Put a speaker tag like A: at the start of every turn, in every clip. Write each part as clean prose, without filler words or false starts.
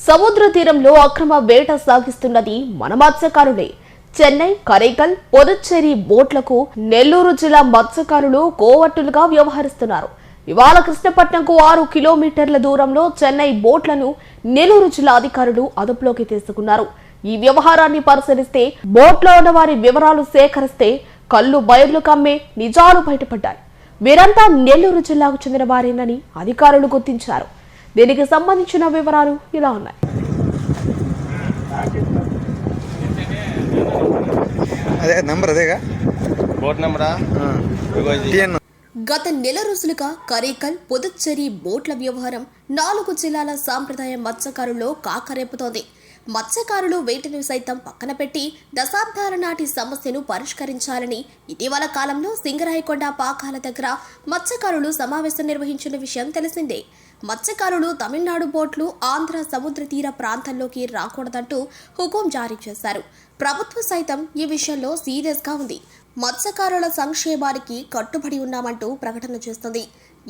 A: సముద్ర తీరంలో అక్రమ వేట సాగిస్తున్నది మన మత్స్యకారులే. చెన్నై, కరైకల్, పొదచ్చేరి బోట్లకు నెల్లూరు జిల్లా మత్స్యకారులు కోవట్టులుగా వ్యవహరిస్తున్నారు. ఇవాళ కృష్ణపట్నంకు 6 కిలోమీటర్ల దూరంలో చెన్నై బోట్లను నెల్లూరు జిల్లా అధికారులు అదుపులోకి తీసుకున్నారు. ఈ వ్యవహారాన్ని పరిశీలిస్తే బోట్లో ఉన్న వారి వివరాలు సేకరిస్తే కళ్ళు బయర్లు కమ్మే నిజాలు బయటపడ్డాయి. వీరంతా నెల్లూరు జిల్లాకు చెందిన వారేనని అధికారులు గుర్తించారు. దీనికి సంబంధించిన వివరాలు ఇలా ఉన్నాయి. గత నెల రోజులుగా కరైకల్, పొదచ్చేరి బోట్ల వ్యవహారం 4 జిల్లాల సాంప్రదాయ మత్స్యకారుల్లో కాకరేపుతోంది. మత్స్యకారులు వేటను సైతం పక్కన పెట్టి దశాబ్దాల నాటి సమస్యను పరిష్కరించాలని ఇటీవల కాలంలో సింగరాయకొండ పాకాల దగ్గర మత్స్యకారులు సమావేశం నిర్వహించిన విషయం తెలిసిందే. మత్స్యకారులు తమిళనాడు బోట్లు ఆంధ్ర సముద్ర తీర ప్రాంతంలోకి రాకూడదంటూ హుకుం జారీ చేశారు. ప్రభుత్వం సైతం ఈ విషయంలో సీరియస్ గా ఉంది. మత్స్యకారుల సంక్షేమానికి కట్టుబడి ఉన్నామంటూ ప్రకటన చేస్తుంది.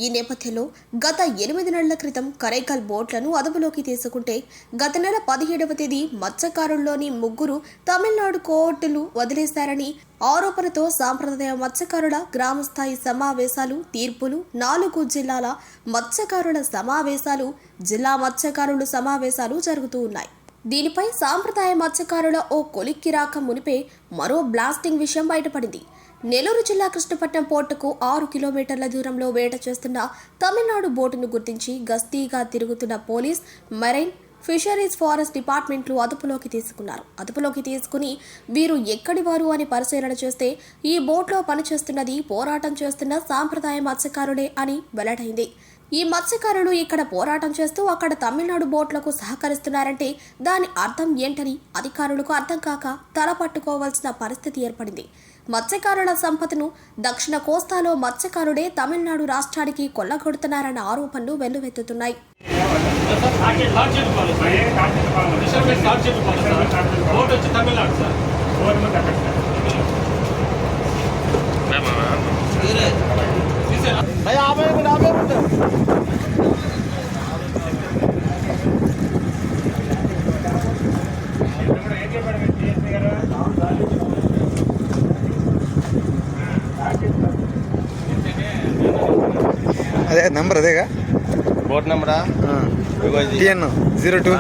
A: ఈ నేపథ్యంలో గత 8 నెలల క్రితం కరైకల్ బోట్లను అదుపులోకి తీసుకుంటే గత నెల 17వ తేదీ మత్స్యకారుల్లోని 3 తమిళనాడు కోర్టులు వదిలేశారని ఆరోపణతో సాంప్రదాయ మత్స్యకారుల గ్రామస్థాయి సమావేశాలు, తీర్పులు, 4 జిల్లాల మత్స్యకారుల సమావేశాలు, జిల్లా మత్స్యకారుల సమావేశాలు జరుగుతూ ఉన్నాయి. దీనిపై సాంప్రదాయ మత్స్యకారుల ఓ కొలిక్కి రాక మునిపే మరో బ్లాస్టింగ్ విషయం బయటపడింది. నెల్లూరు జిల్లా కృష్ణపట్నం పోర్టుకు 6 కిలోమీటర్ల దూరంలో వేట చేస్తున్న తమిళనాడు బోటును గుర్తించి గస్తీగా తిరుగుతున్న పోలీస్, మెరైన్, ఫిషరీస్, ఫారెస్ట్ డిపార్ట్మెంట్లు అదుపులోకి తీసుకున్నారు. అదుపులోకి తీసుకుని వీరు ఎక్కడి వారు అని పరిశీలన చేస్తే ఈ బోట్లో పనిచేస్తున్నది పోరాటం చేస్తున్న సాంప్రదాయ మత్స్యకారులే అని వెల్లడైంది. ఈ మత్స్యకారులు ఇక్కడ పోరాటం చేస్తూ అక్కడ తమిళనాడు బోట్లకు సహకరిస్తున్నారంటే దాని అర్థం ఏంటని అధికారులకు అర్థం కాక తల పట్టుకోవాల్సిన పరిస్థితి ఏర్పడింది. మత్స్యకారుల సంపదను దక్షిణ కోస్తాలో మత్స్యకారుడే తమిళనాడు రాష్ట్రానికి కొల్లగొడుతున్నారన్న ఆరోపణలు వెల్లువెత్తుతున్నాయి.
B: అదే నంబర్ అదేగా
C: బోట్ నంబరా
B: TN 02